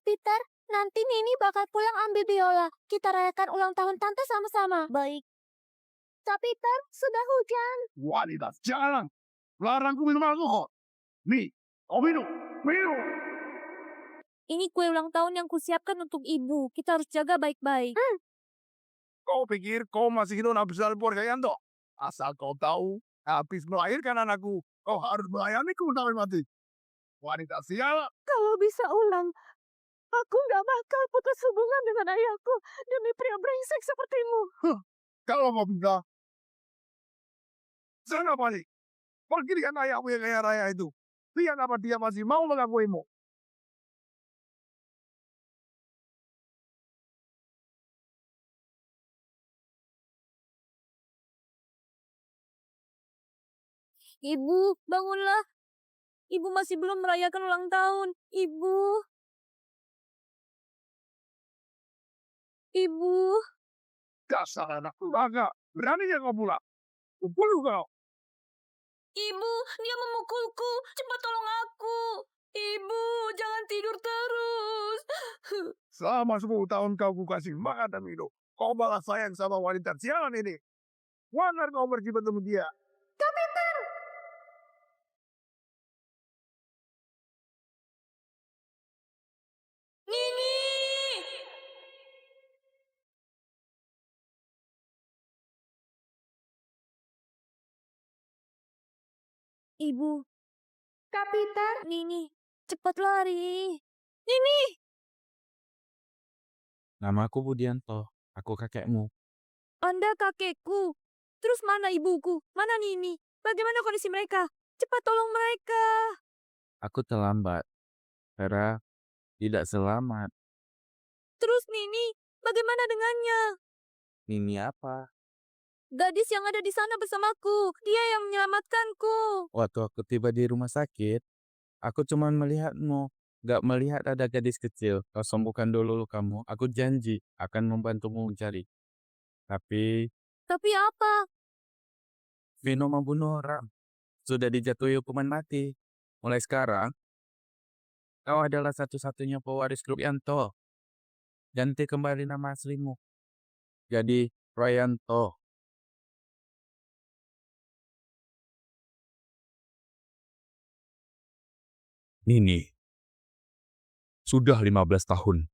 Kak Peter, nanti Nini bakal pulang ambil biola. Kita rayakan ulang tahun tante sama-sama. Baik. Kak Peter, sudah hujan. Wanita, jangan! Larangku minum alkohol! Nih, kau minum! Minum! Ini kue ulang tahun yang kusiapkan untuk ibu. Kita harus jaga baik-baik. Kau pikir kau masih hidup habis dalam keluarga Yanto? Asal kau tahu, habis melahirkan anakku, kau harus melayaniku sampai mati. Wanita sial! Kalau bisa ulang, aku nggak bakal putus hubungan dengan ayahku demi pria brengsek sepertimu. Kalau kau bisa, jangan panik. Pergi dengan ayahmu yang kaya raya itu. Lihat apa dia masih mau mengakuimu. Ibu, bangunlah. Ibu masih belum merayakan ulang tahun. Ibu. Ibu. Dasar anak durhaka. Beraninya kau pulang. Kubunuh kau. Ibu, dia memukulku. Cepat tolong aku. Ibu, jangan tidur terus. Selama 10 tahun kau kasih makan dan minum. Kau malah sayang sama wanita sialan ini. Wajar kau pergi bertemu dia. Nini! Ibu. Kak Peter. Nini, cepat lari. Nini! Namaku Budianto, aku kakekmu. Anda kakekku. Terus mana ibuku? Mana Nini? Bagaimana kondisi mereka? Cepat tolong mereka. Aku terlambat. Vera tidak selamat. Terus Nini, bagaimana dengannya? Nini apa? Gadis yang ada di sana bersamaku. Dia yang menyelamatkanku. Waktu aku tiba di rumah sakit, aku cuma melihatmu. Gak melihat ada gadis kecil. Kau sembuhkan dulu lukamu. Aku janji akan membantumu mencari. Tapi Tapi apa? Vino membunuh orang. Sudah dijatuhi hukuman mati. Mulai sekarang, kau adalah satu-satunya pewaris grup Yanto. Ganti kembali nama aslimu. Jadi Royanto. Nini, sudah 15 tahun.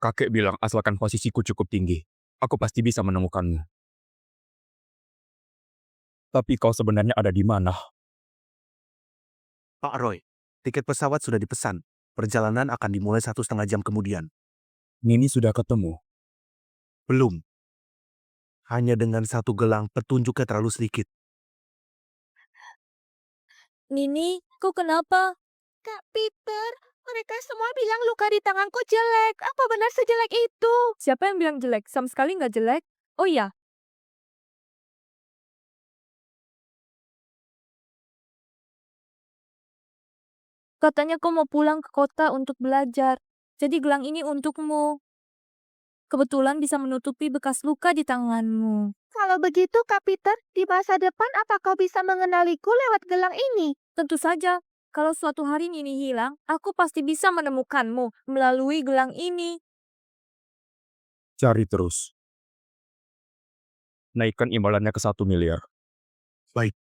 Kakek bilang asalkan posisiku cukup tinggi, aku pasti bisa menemukanmu. Tapi kau sebenarnya ada di mana? Pak Roy, tiket pesawat sudah dipesan. Perjalanan akan dimulai 1,5 jam kemudian. Nini sudah ketemu. Belum. Hanya dengan satu gelang petunjuknya terlalu sedikit. Nini, kau kenapa? Kak Peter, mereka semua bilang luka di tanganku jelek. Apa benar sejelek itu? Siapa yang bilang jelek? Sama sekali nggak jelek. Oh iya. Katanya kau mau pulang ke kota untuk belajar. Jadi gelang ini untukmu. Kebetulan bisa menutupi bekas luka di tanganmu. Kalau begitu, Kak Peter, di masa depan apa kau bisa mengenaliku lewat gelang ini? Tentu saja. Kalau suatu hari Nini hilang, aku pasti bisa menemukanmu melalui gelang ini. Cari terus. Naikkan imbalannya ke 1 miliar. Baik.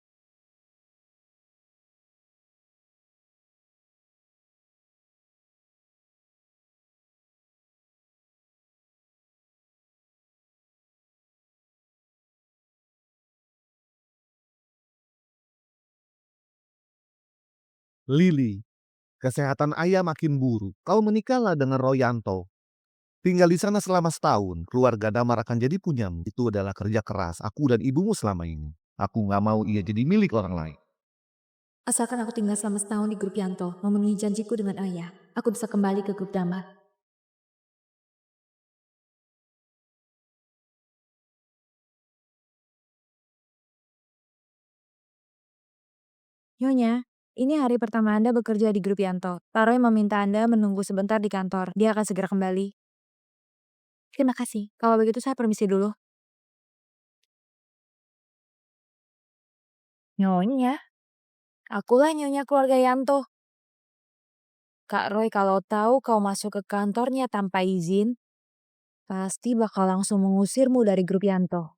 Lili, kesehatan ayah makin buruk. Kau menikahlah dengan Royanto. Tinggal di sana selama setahun, keluarga Damar akan jadi punyamu. Itu adalah kerja keras aku dan ibumu selama ini. Aku nggak mau ia jadi milik orang lain. Asalkan aku tinggal selama setahun di grup Yanto, memenuhi janjiku dengan ayah, aku bisa kembali ke grup Damar. Nyonya, ini hari pertama Anda bekerja di grup Yanto. Paroy meminta Anda menunggu sebentar di kantor. Dia akan segera kembali. Terima kasih. Kalau begitu saya permisi dulu. Nyonya? Akulah Nyonya keluarga Yanto. Kak Roy kalau tahu kau masuk ke kantornya tanpa izin, pasti bakal langsung mengusirmu dari grup Yanto.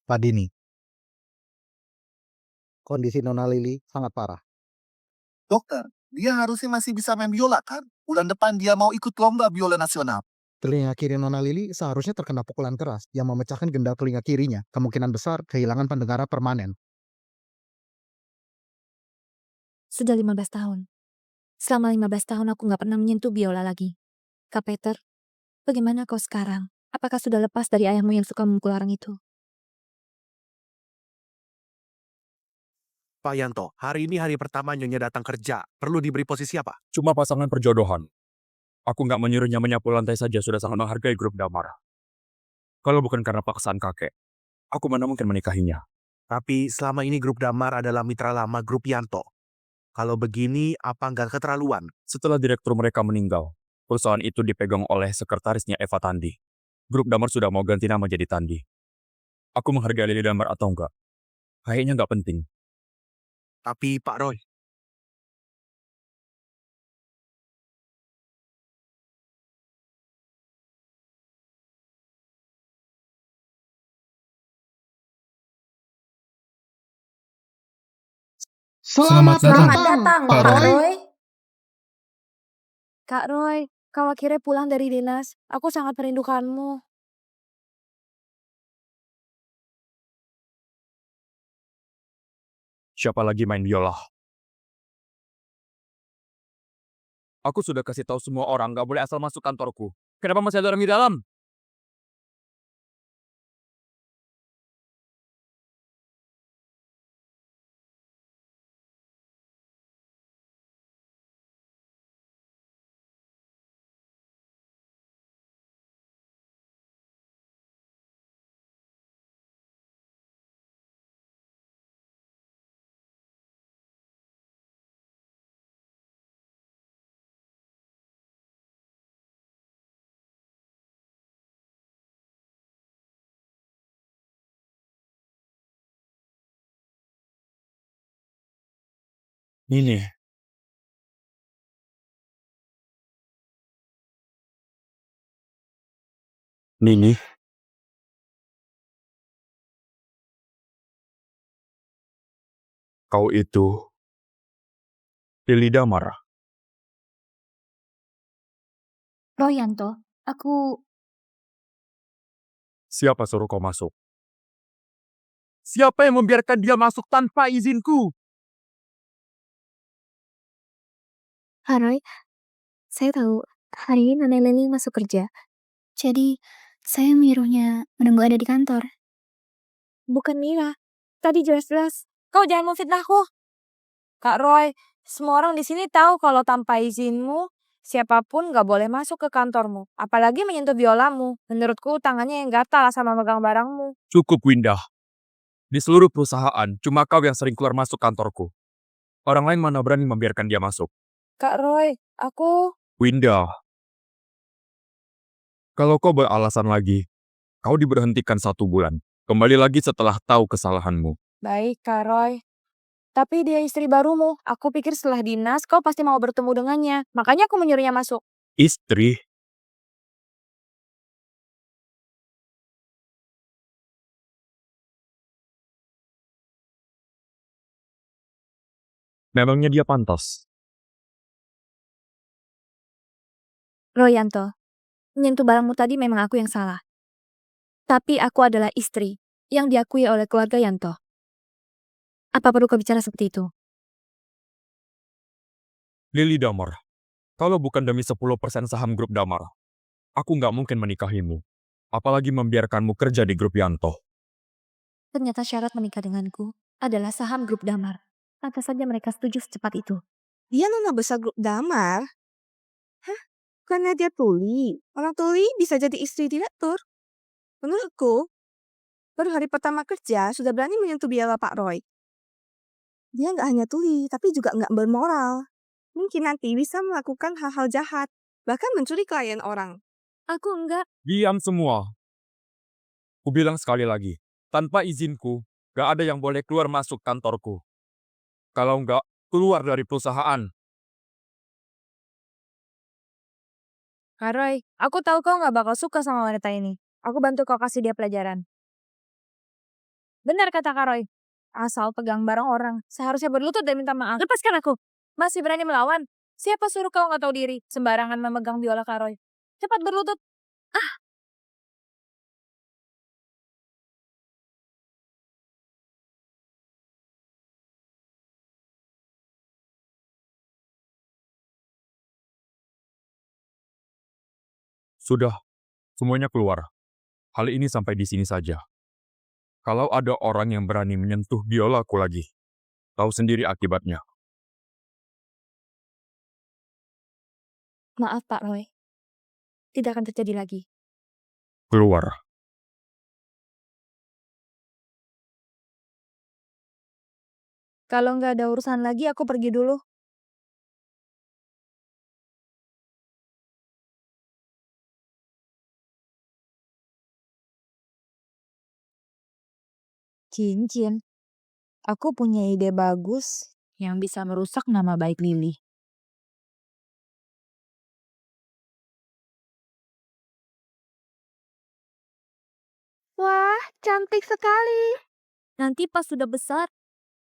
Pak Dini, kondisi Nona Lili sangat parah. Dokter, dia harusnya masih bisa main biola kan? Bulan depan dia mau ikut lomba biola nasional. Telinga kiri Nona Lili seharusnya terkena pukulan keras yang memecahkan gendal telinga kirinya. Kemungkinan besar kehilangan pendengaran permanen. Sudah 15 tahun. Selama 15 tahun aku nggak pernah menyentuh biola lagi. Kak Peter, bagaimana kau sekarang? Apakah sudah lepas dari ayahmu yang suka memukul orang itu? Pak Yanto, hari ini hari pertama Nyonya datang kerja. Perlu diberi posisi apa? Cuma pasangan perjodohan. Aku nggak menyuruhnya menyapu lantai saja sudah sangat menghargai grup Damar. Kalau bukan karena paksaan kakek, aku mana mungkin menikahinya. Tapi selama ini grup Damar adalah mitra lama grup Yanto. Kalau begini, apa nggak keterlaluan? Setelah direktur mereka meninggal, perusahaan itu dipegang oleh sekretarisnya Eva Tandi. Grup Damar sudah mau ganti nama jadi Tandi. Aku menghargai Lili Damar atau enggak? Kayaknya nggak penting. Tapi Pak Roy, Selamat datang, Pak Roy. Kak Roy, kau akhirnya pulang dari dinas. Aku sangat merindukanmu. Siapa lagi main biola? Aku sudah kasih tahu semua orang nggak boleh asal masuk kantorku. Kenapa masih ada orang di dalam? Ini. Nini. Kau itu Lili Damar. Roy Yanto, aku... Siapa suruh kau masuk? Siapa yang membiarkan dia masuk tanpa izinku? Roy, saya tahu hari ini Nenek Lili masuk kerja. Jadi, saya menyuruhnya menunggu ada di kantor. Bukan Mira. Tadi jelas-jelas. Kau jangan memfitnahku. Kak Roy, semua orang di sini tahu kalau tanpa izinmu, siapapun gak boleh masuk ke kantormu. Apalagi menyentuh biolamu. Menurutku tangannya yang gatal sama megang barangmu. Cukup, Windah. Di seluruh perusahaan, cuma kau yang sering keluar masuk kantorku. Orang lain mana berani membiarkan dia masuk. Kak Roy, aku... Windah. Kalau kau beralasan lagi, kau diberhentikan 1 bulan. Kembali lagi setelah tahu kesalahanmu. Baik, Kak Roy. Tapi dia istri barumu. Aku pikir setelah dinas kau pasti mau bertemu dengannya. Makanya aku menyuruhnya masuk. Istri? Memangnya dia pantas? Roy Yanto, menyentuh barangmu tadi memang aku yang salah. Tapi aku adalah istri yang diakui oleh keluarga Yanto. Apa perlu kau bicara seperti itu? Lili Damar, kalau bukan demi 10% saham grup Damar, aku nggak mungkin menikahimu. Apalagi membiarkanmu kerja di grup Yanto. Ternyata syarat menikah denganku adalah saham grup Damar. Lantas saja mereka setuju secepat itu. Dia nona besar grup Damar. Hah? Karena dia tuli. Orang tuli bisa jadi istri direktur. Menurutku, baru hari pertama kerja sudah berani menyentuh biola Pak Roy. Dia nggak hanya tuli, tapi juga nggak bermoral. Mungkin nanti bisa melakukan hal-hal jahat. bahkan mencuri klien orang. Aku enggak. Diam semua. Ku bilang sekali lagi, tanpa izinku, gak ada yang boleh keluar masuk kantorku. Kalau enggak, keluar dari perusahaan. Kak Roy, aku tahu kau nggak bakal suka sama wanita ini. Aku bantu kau kasih dia pelajaran. Benar kata Kak Roy. Asal pegang barang orang, seharusnya berlutut dan minta maaf. Lepaskan aku. Masih berani melawan? Siapa suruh kau nggak tahu diri? Sembarangan memegang biola Kak Roy. Cepat berlutut. Sudah, semuanya keluar. Hal ini sampai di sini saja. Kalau ada orang yang berani menyentuh biolaku lagi, tahu sendiri akibatnya. Maaf Pak Roy. Tidak akan terjadi lagi. Keluar. Kalau nggak ada urusan lagi, aku pergi dulu. Cincin. Aku punya ide bagus yang bisa merusak nama baik Lily. Wah, cantik sekali. Nanti pas sudah besar,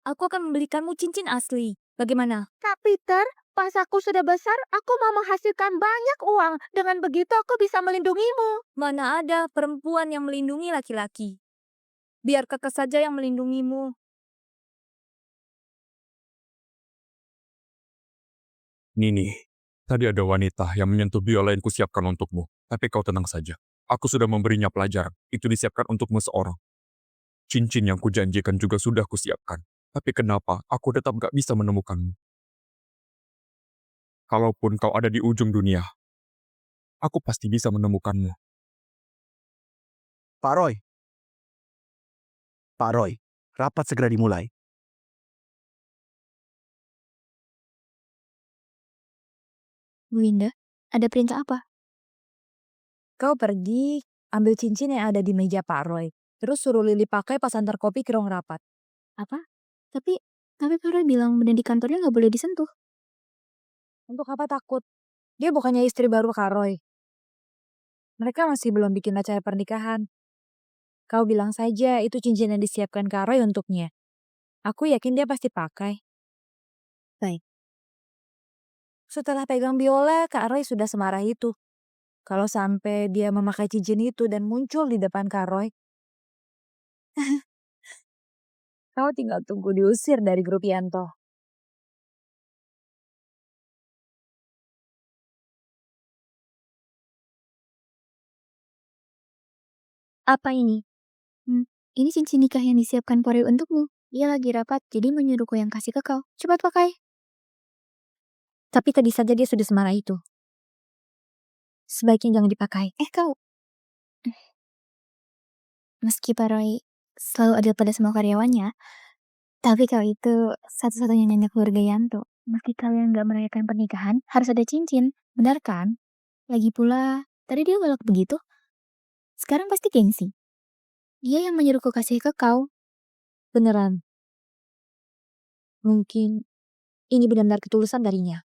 aku akan membelikanmu cincin asli. Bagaimana? Kak Peter, pas aku sudah besar, aku mau menghasilkan banyak uang. Dengan begitu aku bisa melindungimu. Mana ada perempuan yang melindungi laki-laki? Biar kakak saja yang melindungimu. Nini, tadi ada wanita yang menyentuh biola yang kusiapkan untukmu. Tapi kau tenang saja. Aku sudah memberinya pelajaran. Itu disiapkan untukmu seorang. Cincin yang kujanjikan juga sudah kusiapkan. Tapi kenapa aku tetap gak bisa menemukanmu? Kalaupun kau ada di ujung dunia, aku pasti bisa menemukanmu. Pak Roy. Pak Roy, rapat segera dimulai. Bu Winda, ada perintah apa? Kau pergi, ambil cincin yang ada di meja Pak Roy. Terus suruh Lily pakai pas antar kopi ke ruang rapat. Apa? Tapi Pak Roy bilang benda di kantornya nggak boleh disentuh. Untuk apa takut? Dia bukannya istri baru Kak Roy. Mereka masih belum bikin acara pernikahan. Kau bilang saja itu cincin yang disiapkan Kak Roy untuknya. Aku yakin dia pasti pakai. Baik. Setelah pegang biola, Kak Roy sudah semarah itu. Kalau sampai dia memakai cincin itu dan muncul di depan Kak Roy, kau tinggal tunggu diusir dari grup Yanto. Apa ini? Ini cincin nikah yang disiapkan Pori untukmu. Dia lagi rapat, jadi menyuruhku yang kasih ke kau. Cepat pakai. Tapi tadi saja dia sudah semarah itu. Sebaiknya jangan dipakai. Kau. Meski Pak Roy selalu adil pada semua karyawannya, tapi kau itu satu-satunya nenek keluarga Yanto. Meski kalian gak merayakan pernikahan, harus ada cincin. Benar kan? Lagi pula, tadi dia galak begitu. Sekarang pasti gengsi. Dia yang menyuruhku kasih ke kau. Beneran. Mungkin ini benar-benar ketulusan darinya.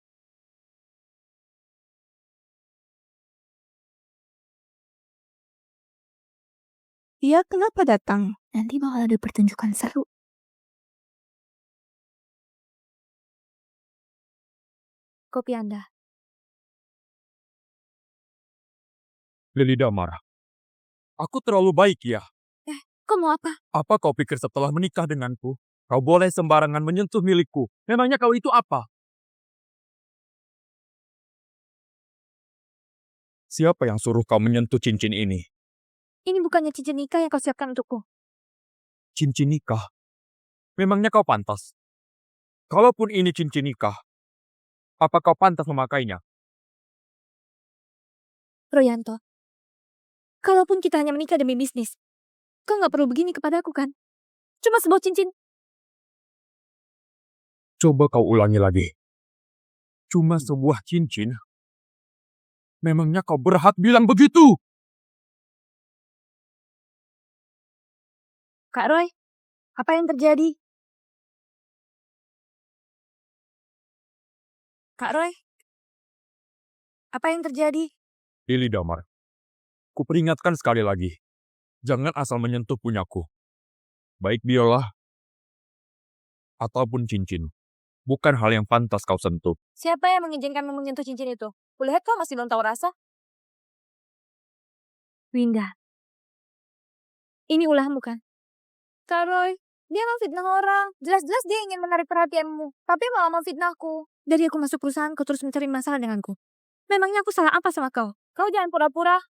Dia kenapa datang? Nanti bakal ada pertunjukan seru. Kopi Anda. Lily Damar, aku terlalu baik ya? Kau mau apa? Apa kau pikir setelah menikah denganku, kau boleh sembarangan menyentuh milikku? Memangnya kau itu apa? Siapa yang suruh kau menyentuh cincin ini? Ini bukannya cincin nikah yang kau siapkan untukku. Cincin nikah? Memangnya kau pantas? Kalaupun ini cincin nikah, apa kau pantas memakainya? Royanto, kalaupun kita hanya menikah demi bisnis, kau nggak perlu begini kepadaku kan? Cuma sebuah cincin. Coba kau ulangi lagi. Cuma sebuah cincin? Memangnya kau berhak bilang begitu? Kak Roy, apa yang terjadi? Kak Roy, apa yang terjadi? Lili Damar, kuperingatkan sekali lagi. Jangan asal menyentuh punyaku. Baik biola ataupun cincin. Bukan hal yang pantas kau sentuh. Siapa yang mengizinkanmu menyentuh cincin itu? Kulihat kau masih belum tahu rasa. Winda, ini ulahmu kan? Kak Roy, dia memfitnah orang. Jelas-jelas dia ingin menarik perhatianmu, tapi malah memfitnahku. Dari aku masuk perusahaan, kau terus mencari masalah denganku. Memangnya aku salah apa sama kau? Kau jangan pura-pura.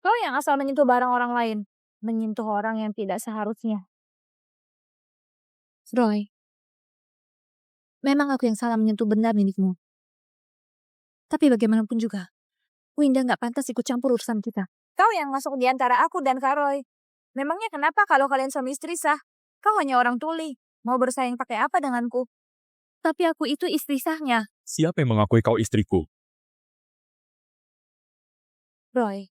Kau yang asal menyentuh barang orang lain. Menyentuh orang yang tidak seharusnya. Roy, memang aku yang salah menyentuh benda milikmu. Tapi bagaimanapun juga, Winda nggak pantas ikut campur urusan kita. Kau yang masuk di antara aku dan Kak Roy. Memangnya kenapa kalau kalian suami istri sah? Kau hanya orang tuli. Mau bersaing pakai apa denganku? Tapi aku itu istri sahnya. Siapa yang mengakui kau istriku? Roy,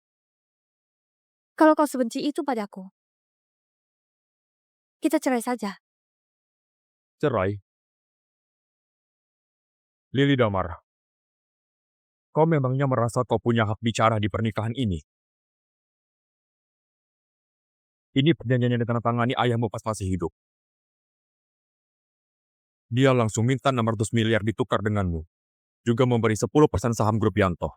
kalau kau sebenci itu padaku, kita cerai saja. Cerai? Lili Damar, kau memangnya merasa kau punya hak bicara di pernikahan ini? Ini perjanjian yang ditandatangani ayahmu pas masih hidup. Dia langsung minta 600 miliar ditukar denganmu. Juga memberi 10% saham grup Yanto.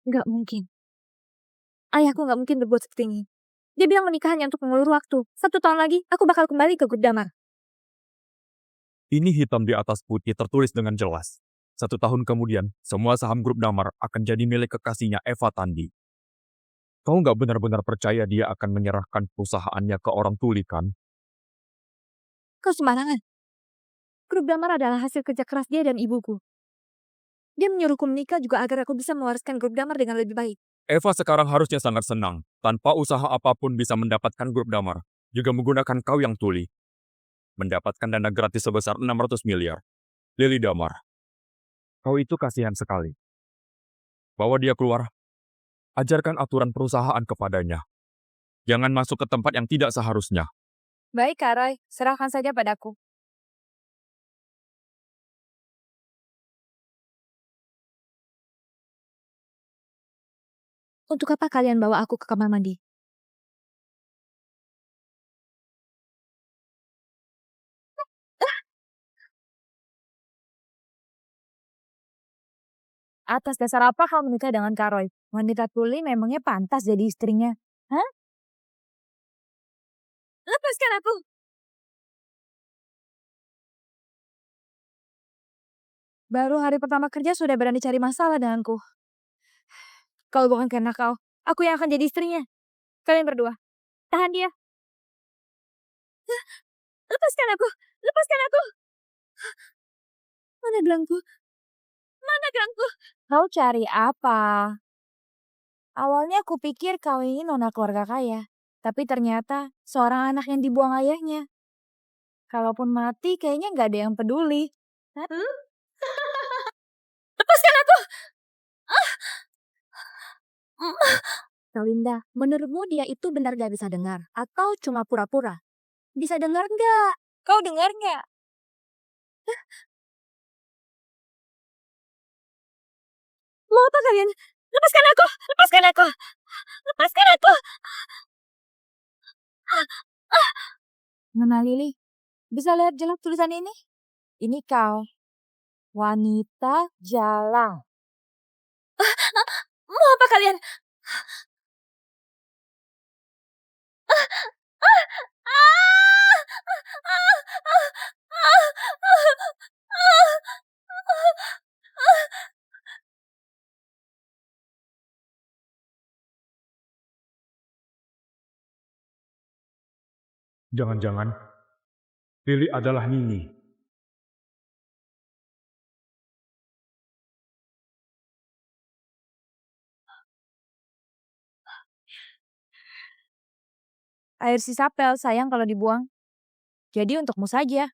Nggak mungkin. Ayahku nggak mungkin berbuat seperti ini. Dia bilang menikahannya untuk mengulur waktu. 1 tahun lagi, aku bakal kembali ke Grup Damar. Ini hitam di atas putih tertulis dengan jelas. 1 tahun kemudian, semua saham grup Damar akan jadi milik kekasihnya Eva Tandi. Kau nggak benar-benar percaya dia akan menyerahkan perusahaannya ke orang tuli kan? Kau sembarangan. Grup Damar adalah hasil kerja keras dia dan ibuku. Dia menyuruhku menikah juga agar aku bisa mewariskan Grup Damar dengan lebih baik. Eva sekarang harusnya sangat senang. Tanpa usaha apapun bisa mendapatkan grup Damar. Juga menggunakan kau yang tuli. Mendapatkan dana gratis sebesar 600 miliar. Lili Damar, kau itu kasihan sekali. Bawa dia keluar. Ajarkan aturan perusahaan kepadanya. Jangan masuk ke tempat yang tidak seharusnya. Baik, Kak Roy. Serahkan saja padaku. Untuk apa kalian bawa aku ke kamar mandi? Atas dasar apa kau menikah dengan Kak Roy? Wanita tuli memangnya pantas jadi istrinya? Hah? Lepaskan aku! Baru hari pertama kerja sudah berani cari masalah denganku. Kalau bukan karena kau, aku yang akan jadi istrinya. Kalian berdua, tahan dia. Lepaskan aku! Lepaskan aku! Mana gelangku? Mana gelangku? Kau cari apa? Awalnya aku pikir kau ini nona keluarga kaya. Tapi ternyata seorang anak yang dibuang ayahnya. Kalaupun mati kayaknya nggak ada yang peduli. Hah? Lepaskan aku! Kalinda, menurutmu dia itu benar gak bisa dengar? Atau cuma pura-pura? Bisa dengar nggak? Kau dengar nggak? Mau apa kalian? Lepaskan aku! Lepaskan aku! Lepaskan aku! Nona Lili, bisa lihat jelas tulisan ini? Ini kau. Wanita jalang. Mau apa kalian? Jangan-jangan Lili adalah Nini. Air sisa pel sayang kalau dibuang. Jadi untukmu saja.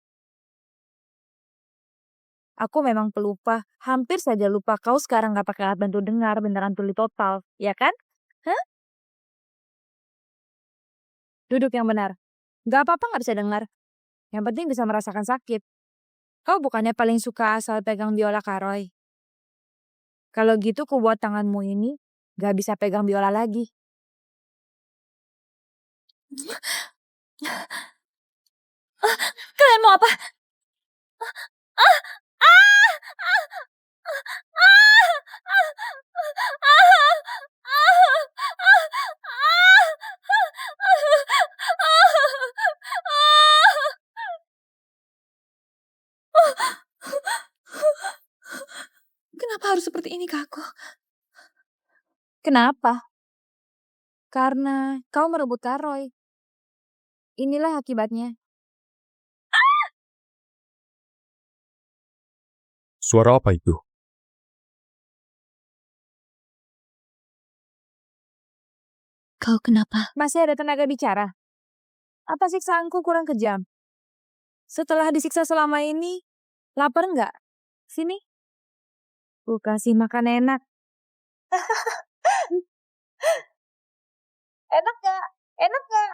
Aku memang pelupa. Hampir saja lupa kau sekarang gak pakai alat bantu dengar, beneran tuli total. Ya kan? Hah? Duduk yang benar. Gak apa-apa gak bisa dengar. Yang penting bisa merasakan sakit. Kau bukannya paling suka asal pegang biola Karoy. Kalau gitu ku buat tanganmu ini gak bisa pegang biola lagi. Kalian mau apa? Kenapa harus seperti ini ke aku? Kenapa? Karena kau merebut Karoy. Inilah akibatnya. Suara apa itu? Kau kenapa? Masih ada tenaga bicara? Apa siksaanku kurang kejam? Setelah disiksa selama ini, lapar nggak? Sini. Ku kasih makan enak. Enak nggak? Enak nggak?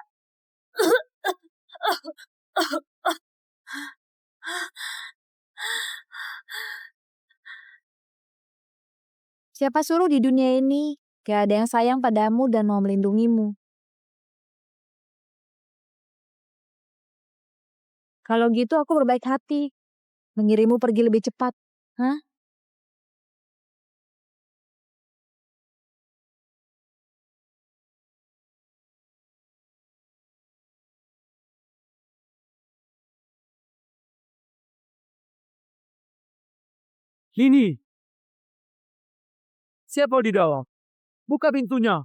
Siapa suruh di dunia ini gak ada yang sayang padamu dan mau melindungimu? Kalau gitu aku berbaik hati. Mengirimmu pergi lebih cepat. Hah? Lini! Siapa di dalam? Buka pintunya.